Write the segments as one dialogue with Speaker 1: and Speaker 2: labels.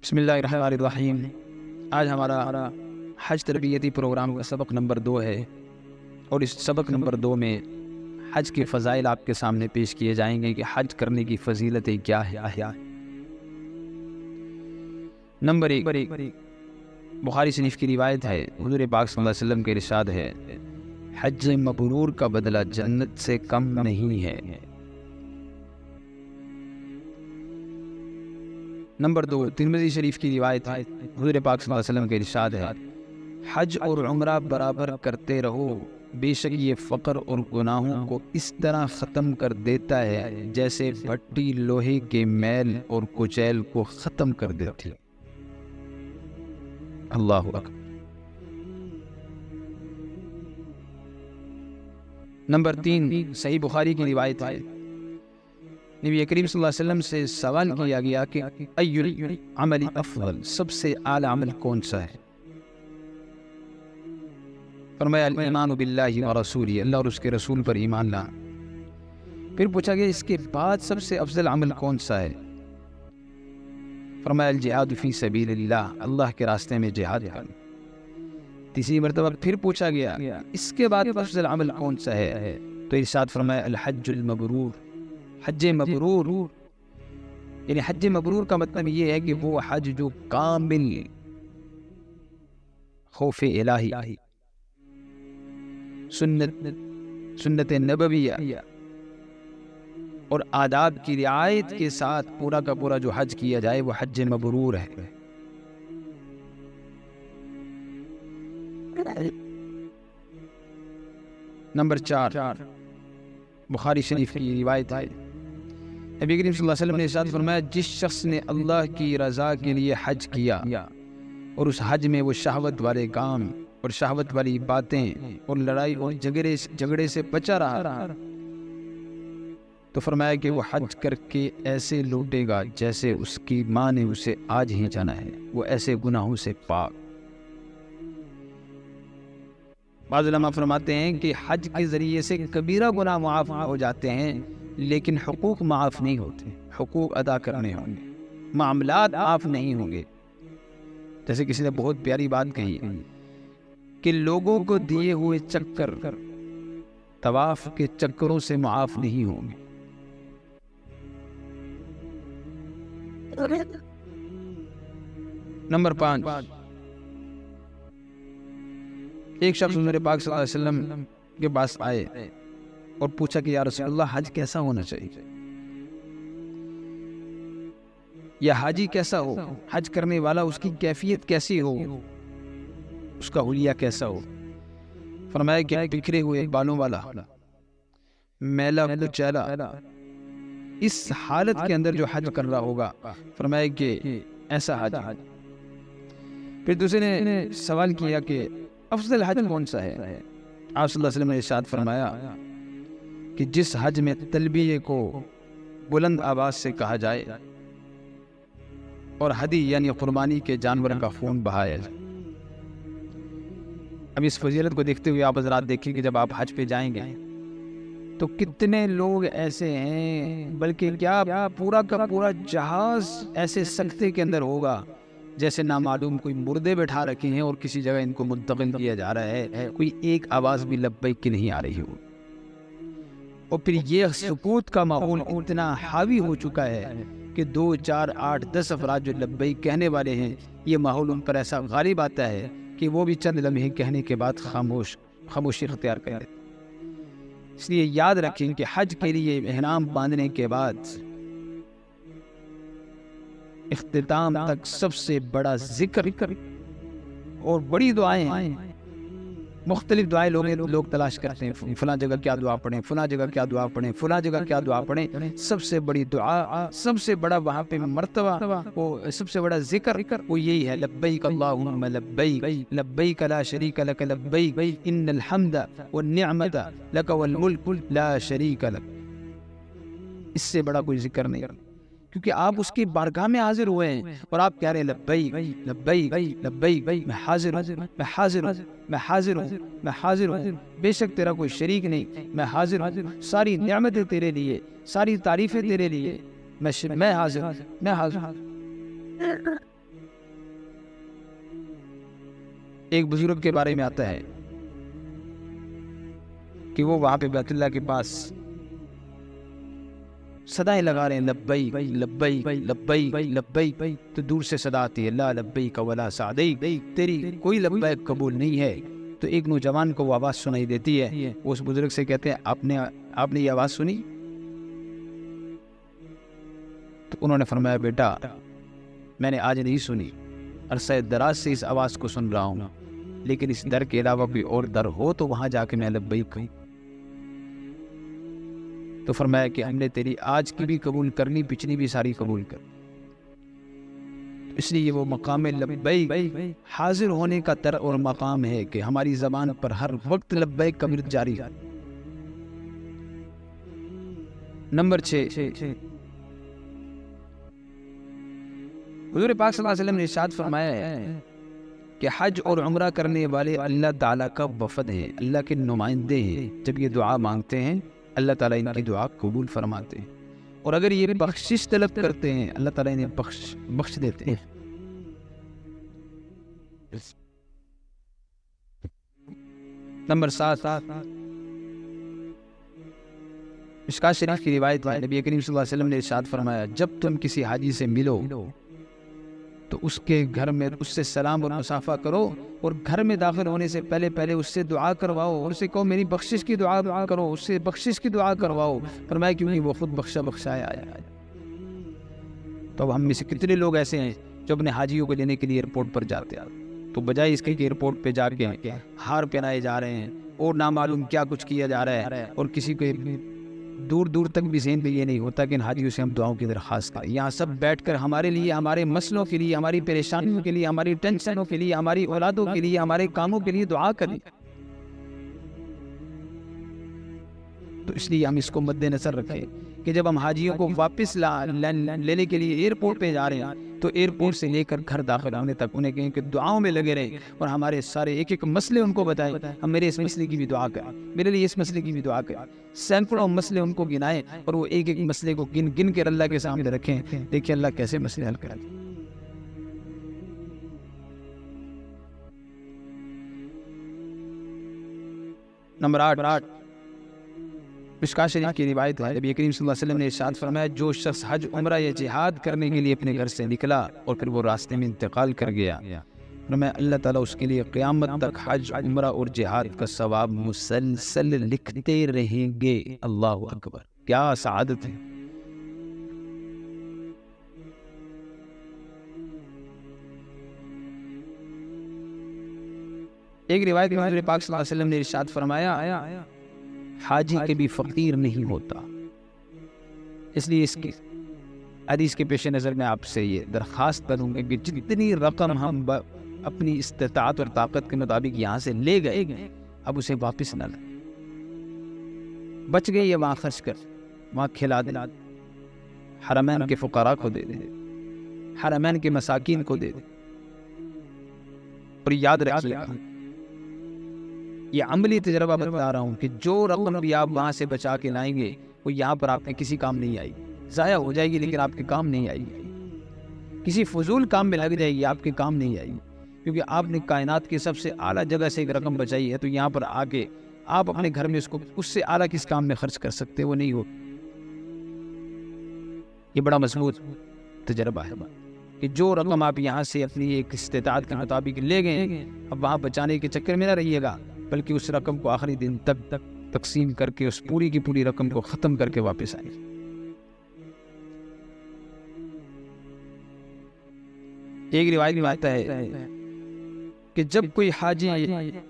Speaker 1: بسم اللہ الرحمن الرحیم۔ آج ہمارا حج تربیتی پروگرام کا سبق نمبر 2 ہے، اور اس سبق نمبر 2 میں حج کے فضائل آپ کے سامنے پیش کیے جائیں گے کہ حج کرنے کی فضیلتیں کیا ہے۔ نمبر 1، بخاری شریف کی روایت ہے، حضور پاک صلی اللہ علیہ وسلم کے ارشاد ہے، حج مبرور کا بدلہ جنت سے کم نہیں ہے۔ نمبر 2، ترمذی شریف کی روایت ہے، حضور پاک صلی اللہ علیہ وسلم کے ارشاد ہے، حج اور عمرہ برابر کرتے رہو، بے شک یہ فقر اور گناہوں کو اس طرح ختم کر دیتا ہے جیسے بھٹی لوہے کے میل اور کچیل کو ختم کر دیتی۔ اللہ اکبر۔ نمبر 3، صحیح بخاری کی روایت ہے، نبی کریم صلی اللہ علیہ وسلم سے سوال کیا گیا کہ ای العمل افضل، سب سے اعلی عمل کون سا ہے؟ فرمایا الایمان باللہ ورسولہ، اللہ اور اس کے رسول پر ایمان لا۔ پھر پوچھا گیا اس کے بعد سب سے افضل عمل کون سا ہے؟ فرمایا الجہاد فی سبیل اللہ، اللہ کے راستے میں جہاد کرنا۔ تیسری مرتبہ پھر پوچھا گیا اس کے بعد افضل عمل کون سا ہے؟ تو ارشاد فرمایا الحج المبرور، حج مبرور، یعنی حج مبرور کا مطلب یہ ہے کہ وہ حج جو کامل خوف الہی، سنت نبویہ اور آداب کی رعایت کے ساتھ پورا کا پورا جو حج کیا جائے وہ حج مبرور ہے۔ نمبر 4، بخاری شریف کی روایت ہے، نبی کریم صلی اللہ علیہ وسلم نے ارشاد فرمایا جس شخص نے اللہ کی رضا کے لیے حج کیا اور اس حج میں وہ شہوت والے کام اور شہوت والی باتیں اور لڑائی اور جھگڑے سے بچا رہا، تو فرمایا کہ وہ حج کر کے ایسے لوٹے گا جیسے اس کی ماں نے اسے آج ہی جانا ہے، وہ ایسے گناہوں سے پاک۔ بعض علماء فرماتے ہیں کہ حج کے ذریعے سے کبیرہ گناہ معاف ہو جاتے ہیں، لیکن حقوق معاف نہیں ہوتے، حقوق ادا کرنے ہوں گے، معاملات معاف نہیں ہوں گے۔ جیسے کسی نے بہت پیاری بات کہی کہ لوگوں کو دیے ہوئے چکر طواف کے چکروں سے معاف نہیں ہوں گے۔ نمبر 5، ایک شخص حضور پاک صلی اللہ علیہ وسلم کے پاس آئے اور پوچھا کہ یا رسول اللہ حج کیسا ہونا چاہیے، یا حاجی کیسا ہو، حج کرنے والا اس کی کیفیت کیسی ہو، اس کا حلیہ کیسا ہو؟ فرمایا کہ بکھرے ہوئے بالوں والا، میلا کچیلا، اس حالت کے اندر جو حج کر رہا ہوگا، فرمایا کہ ایسا حج۔ پھر دوسرے نے سوال کیا کہ افضل حج کون سا ہے؟ آپ صلی اللہ علیہ وسلم نے ارشاد فرمایا کہ جس حج میں تلبیہ کو بلند آواز سے کہا جائے اور ہدی یعنی قربانی کے جانور کا خون بہایا جائے۔ اب اس فضیلت کو دیکھتے ہوئے آپ حضرات دیکھیں کہ جب آپ حج پہ جائیں گے تو کتنے لوگ ایسے ہیں، بلکہ کیا پورا کا پورا جہاز ایسے سکتے کے اندر ہوگا جیسے نامعلوم کوئی مردے بٹھا رکھے ہیں اور کسی جگہ ان کو منتقل کیا جا رہا ہے، کوئی ایک آواز بھی لبیک کی نہیں آ رہی ہو۔ اور پھر یہ سکوت کا ماحول اتنا حاوی ہو چکا ہے کہ 2، 4، 8، 10 افراد جو لبیک کہنے والے ہیں، یہ ماحول ان پر ایسا غالب آتا ہے کہ وہ بھی چند لمحے کہنے کے بعد خاموشی اختیار کرتے ہیں۔ اس لیے یاد رکھیں کہ حج کے لیے احرام باندھنے کے بعد اختتام تک سب سے بڑا ذکر اور بڑی دعائیں ہیں، مختلف دعائیں لوگ تلاش کرتے ہیں، فلاں جگہ کیا دعا پڑھیں، فلاں جگہ کیا دعا پڑھیں، فلاں جگہ کیا دعا پڑھیں۔ سب سے بڑی دعا، سب سے بڑا وہاں پہ مرتبہ، وہ سب سے بڑا ذکر وہ یہی ہے، لبیک اللہم لبیک، لبیک لا شریک لک لبیک، ان الحمد والنعمت لک والملک لا شریک لک۔ اس سے بڑا کوئی ذکر نہیں، کیونکہ آپ اس کی بارگاہ میں حاضر ہوئے ہیں اور آپ کہہ رہے ہیں لبیک لبیک لبیک، میں حاضر ہوں، میں حاضر ہوں، میں حاضر ہوں، میں حاضر ہوں، بے شک تیرا کوئی شریک نہیں، میں حاضر ہوں، ساری نعمتیں تیرے لیے، ساری تعریفیں تیرے لیے، میں حاضر ہوں، میں حاضر ہوں۔ ایک بزرگ کے بارے میں آتا ہے کہ وہ وہاں پہ بیت اللہ کے پاس صدائیں لگا رہے ہیں، لبیک لبیک لبیک لبیک، تو دور سے صدا آتی ہے، لا لبیک ولا سعدیک، تیری کوئی لبیک قبول نہیں ہے۔ تو ایک نوجوان کو وہ آواز سنائی دیتی ہے، وہ اس بزرگ سے کہتے ہیں آپ نے یہ آواز سنی؟ تو انہوں نے فرمایا بیٹا میں نے آج نہیں سنی، عرصہ دراز سے اس آواز کو سن رہا ہوں، لیکن اس در کے علاوہ کوئی اور در ہو تو وہاں جا کے میں لبیک کہوں۔ تو فرمایا کہ ہم نے تیری آج کی بھی قبول کرنی، پچھلی بھی ساری قبول کر۔ اس لیے وہ مقام لبیک حاضر ہونے کا در اور مقام ہے کہ ہماری زبان پر ہر وقت لبیک کا ورد جاری ہے۔ نمبر 6، حضور پاک صلی اللہ علیہ وسلم نے ارشاد فرمایا ہے کہ حج اور عمرہ کرنے والے اللہ تعالیٰ کا وفد ہیں، اللہ کے نمائندے ہیں۔ جب یہ دعا مانگتے ہیں اللہ تعالیٰ ان کی دعا قبول فرماتے ہیں، اور اگر یہ بخشش طلب کرتے ہیں اللہ تعالیٰ انہیں بخش دیتے ہیں۔ نمبر 7، مشکوٰۃ شریف کی روایت ہے، نبی کریم صلی اللہ علیہ وسلم نے ارشاد فرمایا جب تم کسی حاجی سے ملو تو اس کے گھر میں اس سے سلام اور مصافحہ کرو، اور گھر میں داخل ہونے سے پہلے اس سے دعا کرواؤ، اور اسے کہو میری بخشش کی دعا کرو، اس سے بخشش کی دعا کرواؤ۔ فرمایا کیونکہ وہ خود بخشایا آیا۔ تو اب ہم میں سے کتنے لوگ ایسے ہیں جو اپنے حاجیوں کو لینے کے لیے ایئرپورٹ پر جاتے ہیں، تو بجائے اس کے کہ ایئرپورٹ پہ جا کے ہار پہنائے جا رہے ہیں اور نامعلوم کیا کچھ کیا جا رہا ہے، اور کسی کو دور دور تک بھی ذہن میں یہ نہیں ہوتا کہ ان حاجیوں سے ہم دعاؤں کی درخواست کریں۔ یہاں سب بیٹھ کر ہمارے لیے، ہمارے مسئلوں کے لیے، ہماری پریشانیوں کے لیے، ہماری ٹینشنوں کے لیے، ہماری اولادوں کے لیے، ہمارے کاموں کے لیے دعا کریں۔ تو اس لیے ہم اس کو مد نظر رکھیں کہ جب ہم حاجیوں کو واپس لینے کے لیے ایئرپورٹ پہ جا رہے ہیں تو ایئرپورٹ سے لے کر گھر داخل ہونے تک انہیں کہیں کہ دعاؤں میں لگے رہیں، اور ہمارے سارے ایک مسئلے ان کو بتائیں، ہم میرے اس مسئلے کی بھی دعا کریں، میرے لیے اس مسئلے کی بھی دعا کریں۔ سینکڑوں مسئلے ان کو گنائیں اور وہ ایک مسئلے کو گن کے اللہ کے سامنے رکھیں، دیکھیں اللہ کیسے مسئلے حل کریں۔ نمبر 8، مشکوٰۃ شریف کی روایت ہے، نبی کریم صلی اللہ علیہ وسلم نے ارشاد فرمایا جو شخص حج عمرہ یا جہاد کرنے کے لیے اپنے گھر سے نکلا اور پھر وہ راستے میں انتقال کر گیا، فرمایا اللہ تعالیٰ اس کے لیے قیامت تک حج عمرہ اور جہاد کا ثواب مسلسل لکھتے رہیں گے۔ اللہ اکبر، کیا سعادت ہے۔ ایک روایت میں حضور پاک صلی اللہ علیہ وسلم نے ارشاد فرمایا حاجی کبھی فقیر نہیں ہوتا۔ اس لیے اس کی حدیث کے پیش نظر میں آپ سے یہ درخواست کروں گا کہ جتنی رقم ہم اپنی استطاعت اور طاقت کے مطابق یہاں سے لے گئے اب اسے واپس نہ لیں، بچ گئی ہے وہاں خرچ کر، وہاں کھلا دیں، حرمین کے فقراء کو دے دیں، حرمین کے مساکین کو دے دیں۔ اور یاد رکھیے یہ عملی تجربہ بتا رہا ہوں کہ جو رقم بھی آپ وہاں سے بچا کے لائیں گے وہ یہاں پر آپ نے کسی کام نہیں آئی، ضائع ہو جائے گی لیکن آپ کے کام نہیں آئے گی، کسی فضول کام میں لگ جائے گی، آپ کے کام نہیں آئے گی، کیونکہ آپ نے کائنات کی سب سے اعلیٰ جگہ سے ایک رقم بچائی ہے، تو یہاں پر آ کے آپ اپنے گھر میں اس سے اعلیٰ کس کام میں خرچ کر سکتے، وہ نہیں ہو۔ یہ بڑا مضبوط تجربہ ہے کہ جو رقم آپ یہاں سے اپنی ایک استطاعت کے مطابق لے گئے اب وہاں بچانے کے چکر میں نہ رہیے گا، بلکہ اس رقم کو آخری دن تک تقسیم کر کے اس پوری کی پوری رقم کو ختم کر کے واپس آئیں۔ ایک روایت میں آتا ہے کہ جب کوئی حاجی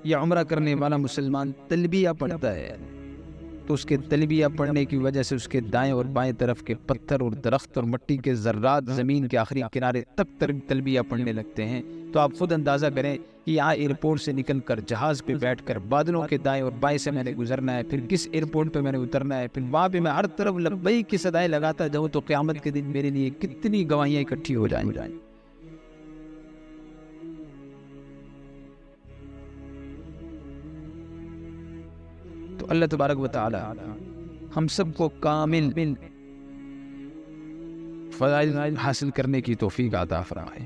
Speaker 1: یا عمرہ کرنے والا مسلمان تلبیہ پڑھتا ہے تو اس کے تلبیہ پڑھنے کی وجہ سے اس کے دائیں اور بائیں طرف کے پتھر اور درخت اور مٹی کے ذرات زمین کے آخری کنارے تک تلبیہ پڑھنے لگتے ہیں۔ تو آپ خود اندازہ کریں کہ یہاں ایئرپورٹ سے نکل کر جہاز پہ بیٹھ کر بادلوں کے دائیں اور بائیں سے میں نے گزرنا ہے، پھر کس ایئرپورٹ پہ میں نے اترنا ہے، پھر وہاں پہ میں ہر طرف لبیک کی صدائیں لگاتا جاؤں تو قیامت کے دن میرے لیے کتنی گواہیاں اکٹھی ہو جائیں۔ تو اللہ تبارک و تعالی ہم سب کو کامل فضائل حاصل کرنے کی توفیق عطا فرمائے۔